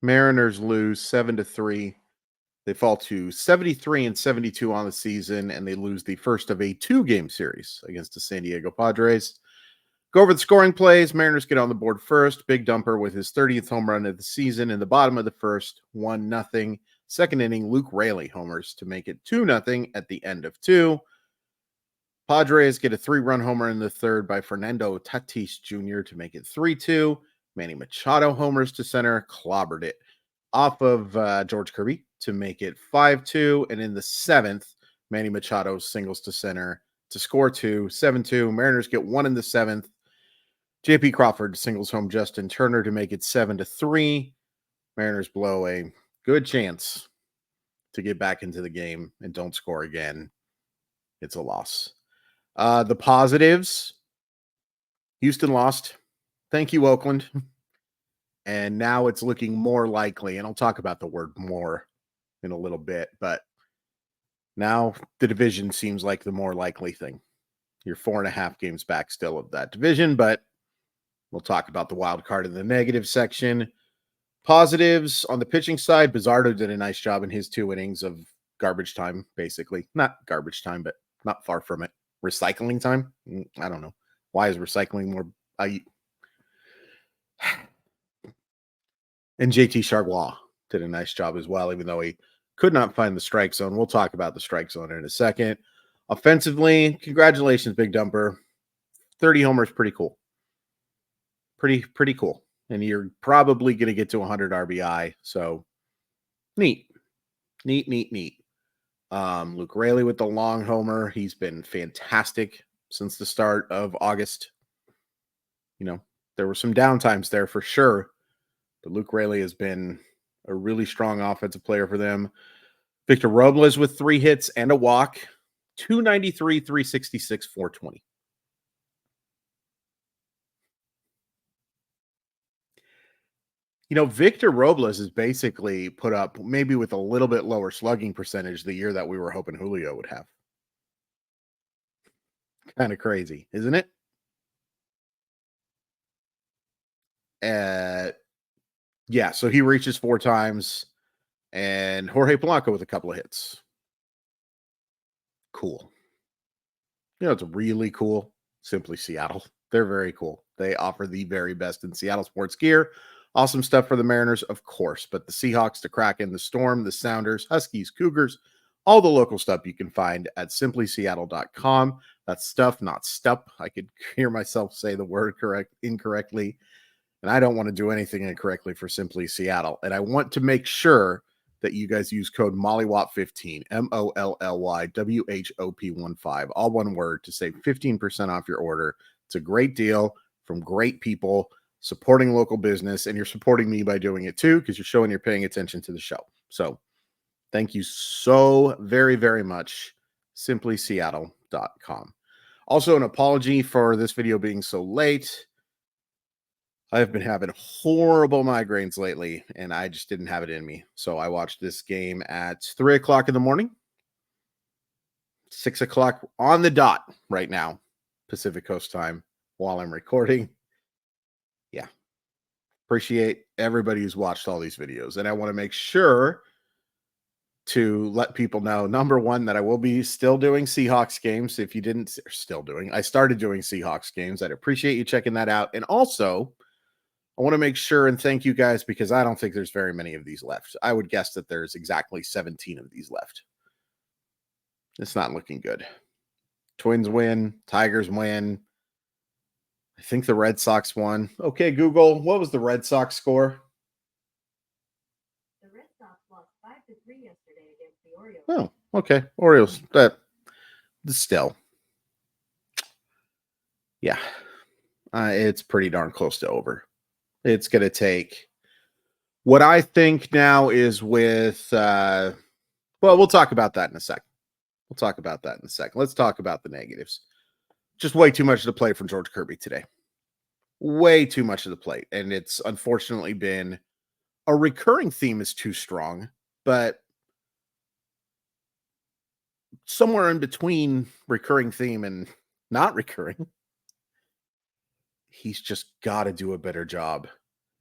Mariners lose 7-3. They fall to 73-72 on the season, and they lose the first of a 2-game series against the San Diego Padres. Go over the scoring plays. Mariners get on the board first. Big Dumper with his 30th home run of the season in the bottom of the first, 1-0. Second inning, Luke Raley homers to make it 2-0 at the end of 2. Padres get a 3-run homer in the third by Fernando Tatis Jr. to make it 3-2. Manny Machado homers to center, clobbered it off of George Kirby to make it 5-2. And in the 7th, Manny Machado singles to center to score 2, 7-2. Mariners get 1 in the 7th. J.P. Crawford singles home Justin Turner to make it 7-3. Mariners blow a good chance to get back into the game and don't score again. It's a loss. The positives, Houston lost. Thank you, Oakland. And now it's looking more likely, and I'll talk about the word more in a little bit, but now the division seems like the more likely thing. You're 4.5 games back still of that division, but we'll talk about the wild card in the negative section. Positives on the pitching side, Bizzardo did a nice job in his 2 innings of garbage time, basically. Not garbage time, but not far from it. Recycling time? I don't know. Why is recycling more? And JT Chargois did a nice job as well, even though he could not find the strike zone. We'll talk about the strike zone in a second. Offensively, congratulations, Big Dumper. 30 homers, pretty cool. Pretty cool. And you're probably going to get to 100 RBI. So neat. Luke Raley with the long homer. He's been fantastic since the start of August. You know, there were some downtimes there for sure, but Luke Raley has been a really strong offensive player for them. Victor Robles with 3 hits and a walk, 293, 366, 420. You know, Victor Robles is basically put up maybe with a little bit lower slugging percentage the year that we were hoping Julio would have. Kind of crazy, isn't it? Yeah, so he reaches 4 times, and Jorge Polanco with a couple of hits. Cool. You know, it's really cool. Simply Seattle. They're very cool. They offer the very best in Seattle sports gear. Awesome stuff for the Mariners, of course, but the Seahawks, the Kraken, the Storm, the Sounders, Huskies, Cougars, all the local stuff you can find at simplyseattle.com. That's stuff, not stup. I could hear myself say the word incorrectly, and I don't want to do anything incorrectly for Simply Seattle. And I want to make sure that you guys use code MOLLYWOP15, MOLLYWHOP15, all one word, to save 15% off your order. It's a great deal from great people supporting local business, and you're supporting me by doing it too, because you're showing you're paying attention to the show. So thank you so very, very much. simplyseattle.com. Also, an apology for this video being so late. I've been having horrible migraines lately, and I just didn't have it in me. So I watched this game at 3 o'clock in the morning, 6 o'clock on the dot right now, Pacific Coast time, while I'm recording. Yeah. Appreciate everybody who's watched all these videos. And I want to make sure to let people know, number one, that I will be still doing Seahawks games. If you didn't, I started doing Seahawks games. I'd appreciate you checking that out. And also, I want to make sure and thank you guys, because I don't think there's very many of these left. I would guess that there's exactly 17 of these left. It's not looking good. Twins win. Tigers win. I think the Red Sox won. Okay, Google, what was the Red Sox score? The Red Sox lost 5-3 yesterday against the Orioles. Oh, okay. Orioles. But still. Yeah. It's pretty darn close to over. It's going to take what I think now is with, well, we'll talk about that in a second. Let's talk about the negatives. Just way too much of the plate from George Kirby today. Way too much of the plate. And it's unfortunately been a recurring theme is too strong, but somewhere in between recurring theme and not recurring, he's just got to do a better job.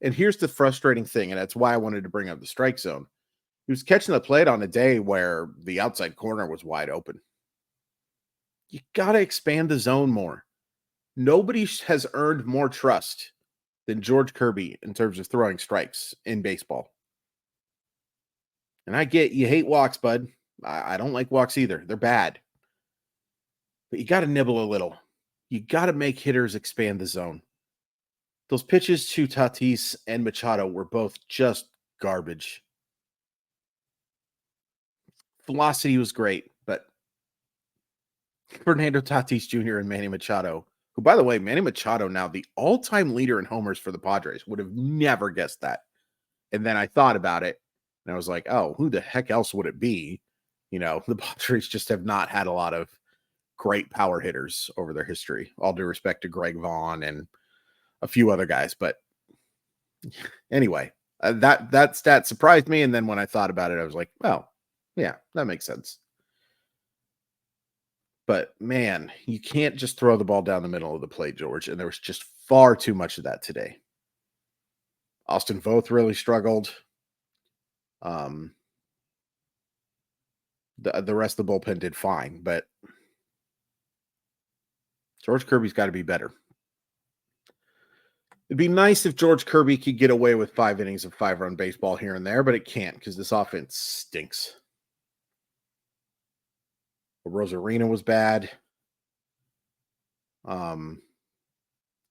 And here's the frustrating thing, and that's why I wanted to bring up the strike zone. He was catching the plate on a day where the outside corner was wide open. You got to expand the zone more. Nobody has earned more trust than George Kirby in terms of throwing strikes in baseball. And I get you hate walks, bud. I don't like walks either. They're bad. But you got to nibble a little. You got to make hitters expand the zone. Those pitches to Tatis and Machado were both just garbage. Velocity was great, but Fernando Tatis Jr. and Manny Machado, who, by the way, Manny Machado now the all-time leader in homers for the Padres. Would have never guessed that. And then I thought about it, and I was like, oh, who the heck else would it be? You know, the Padres just have not had a lot of great power hitters over their history. All due respect to Greg Vaughn and a few other guys. But anyway, that stat surprised me. And then when I thought about it, I was like, well, yeah, that makes sense. But man, you can't just throw the ball down the middle of the plate, George. And there was just far too much of that today. Austin Voth really struggled. The rest of the bullpen did fine, but George Kirby's got to be better. It'd be nice if George Kirby could get away with 5 innings of 5-run baseball here and there, but it can't because this offense stinks. Rosarina was bad. Dylan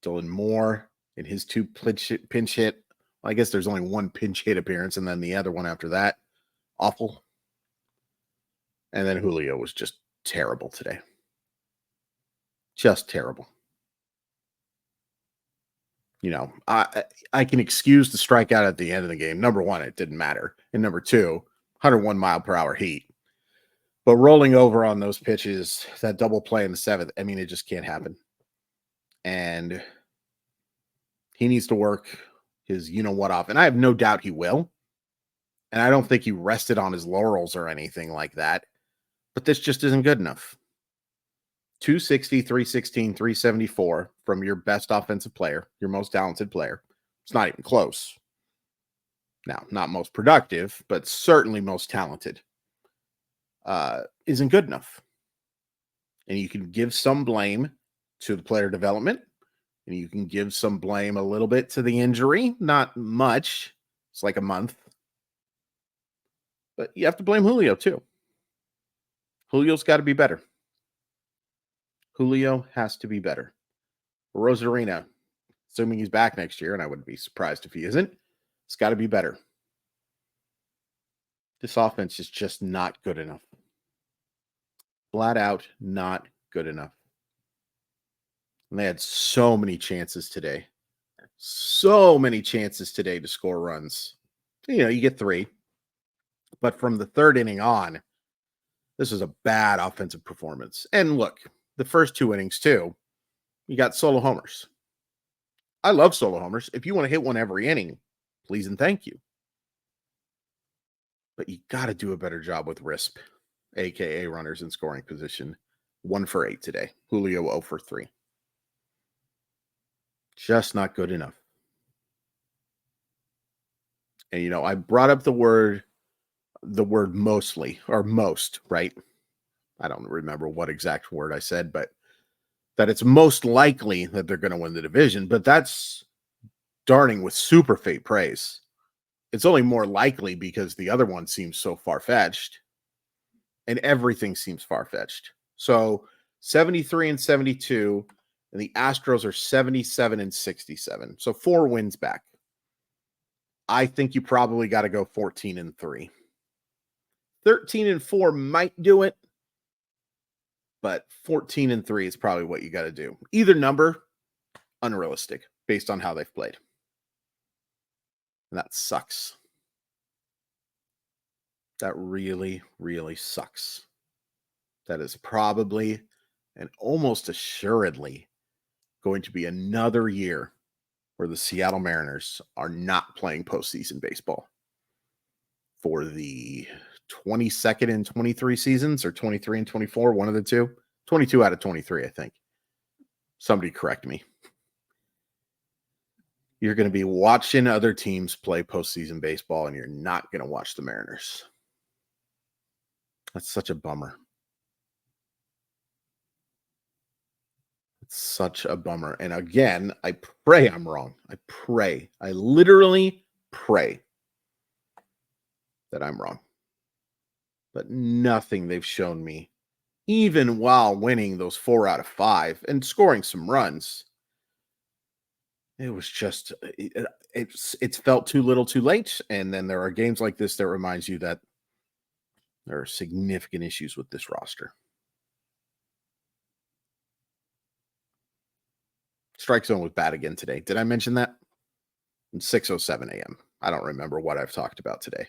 Moore in his 2 pinch hit. Well, I guess there's only 1 pinch hit appearance, and then the other one after that. Awful. And then Julio was just terrible today. Just terrible. You know, I can excuse the strikeout at the end of the game. Number 1, it didn't matter. And number 2, 101 mile per hour heat. But rolling over on those pitches, that double play in the 7th, I mean, it just can't happen. And he needs to work his you-know-what off. And I have no doubt he will. And I don't think he rested on his laurels or anything like that. But this just isn't good enough. 260, 316, 374 from your best offensive player, your most talented player. It's not even close. Now, not most productive, but certainly most talented. Isn't good enough. And you can give some blame to the player development, and you can give some blame a little bit to the injury. Not much. It's like a month. But you have to blame Julio too. Julio's got to be better. Julio has to be better. Rosarina, assuming he's back next year, and I wouldn't be surprised if he isn't, it's got to be better. This offense is just not good enough. Flat out not good enough. And they had so many chances today. So many chances today to score runs. You know, you get 3. But from the 3rd inning on, this is a bad offensive performance. And look, the first 2 innings too, you got solo homers. I love solo homers. If you want to hit one every inning, please and thank you. But you got to do a better job with RISP, aka runners in scoring position. 1 for 8 today. Julio 0 for 3. Just not good enough. And you know, I brought up the word mostly or most, right? I don't remember what exact word I said, but that it's most likely that they're going to win the division. But that's darning with super faint praise. It's only more likely because the other one seems so far-fetched, and everything seems far-fetched. So 73 and 72, and the Astros are 77 and 67. So 4 wins back. I think you probably got to go 14 and 3. 13 and 4 might do it, but 14 and 3 is probably what you got to do. Either number, unrealistic based on how they've played. And that sucks. That really, really sucks. That is probably and almost assuredly going to be another year where the Seattle Mariners are not playing postseason baseball for the 22nd and 23 seasons, or 23 and 24, one of the two. 22 out of 23, I think. Somebody correct me. You're going to be watching other teams play postseason baseball, and you're not going to watch the Mariners. That's such a bummer. It's such a bummer. And again, I pray I'm wrong. I pray. I literally pray that I'm wrong. But nothing they've shown me, even while winning those 4 out of 5 and scoring some runs, it was just, it's felt too little too late. And then there are games like this that reminds you that there are significant issues with this roster. Strike zone was bad again today. Did I mention that? It's 6:07 a.m. I don't remember what I've talked about today.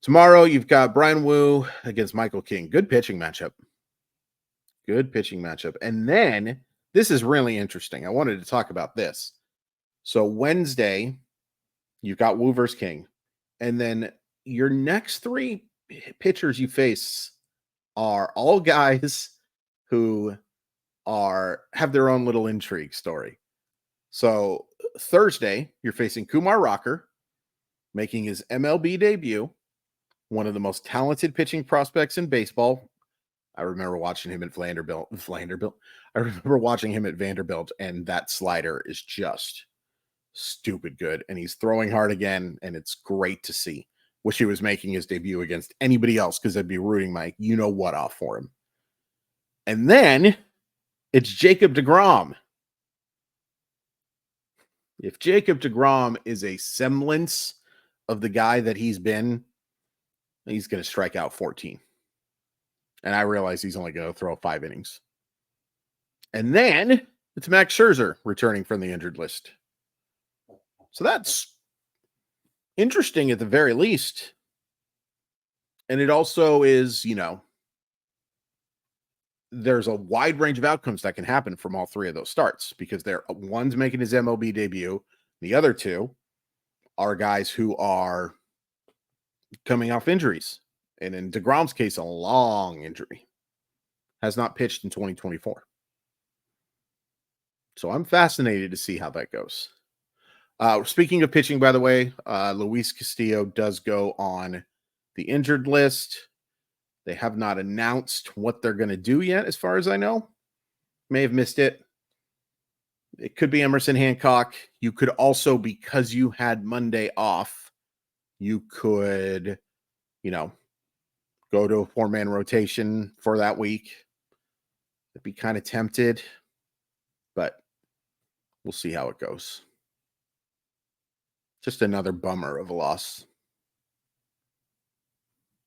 Tomorrow, you've got Brian Wu against Michael King. Good pitching matchup. Good pitching matchup. And then, this is really interesting. I wanted to talk about this. So Wednesday, you've got Wu versus King. And then your next 3 pitchers you face are all guys who have their own little intrigue story. So Thursday, you're facing Kumar Rocker, making his MLB debut, one of the most talented pitching prospects in baseball. I remember watching him at Vanderbilt. I remember watching him at Vanderbilt, and that slider is just stupid good. And he's throwing hard again, and it's great to see. Wish he was making his debut against anybody else, because I'd be rooting my you-know-what off for him. And then it's Jacob deGrom. If Jacob deGrom is a semblance of the guy that he's been, he's going to strike out 14. And I realize he's only going to throw 5 innings. And then it's Max Scherzer returning from the injured list. So that's interesting at the very least. And it also is, there's a wide range of outcomes that can happen from all 3 of those starts, because one's making his MLB debut. The other 2 are guys who are coming off injuries. And in deGrom's case, a long injury. Has not pitched in 2024. So I'm fascinated to see how that goes. Speaking of pitching, by the way, Luis Castillo does go on the injured list. They have not announced what they're going to do yet, as far as I know. May have missed it. It could be Emerson Hancock. You could also, because you had Monday off, you could, go to a 4-man rotation for that week. I'd be kind of tempted, but we'll see how it goes. Just another bummer of a loss.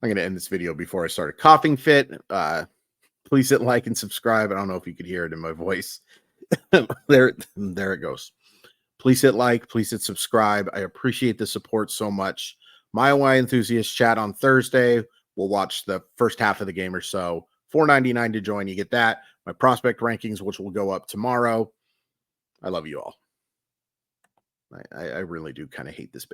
I'm going to end this video before I start a coughing fit. Please hit like and subscribe. I don't know if you could hear it in my voice. there it goes. Please hit like. Please hit subscribe. I appreciate the support so much. Mile Y Enthusiast chat on Thursday. We'll watch the first half of the game or so. $4.99 to join. You get that. My prospect rankings, which will go up tomorrow. I love you all. I really do kind of hate this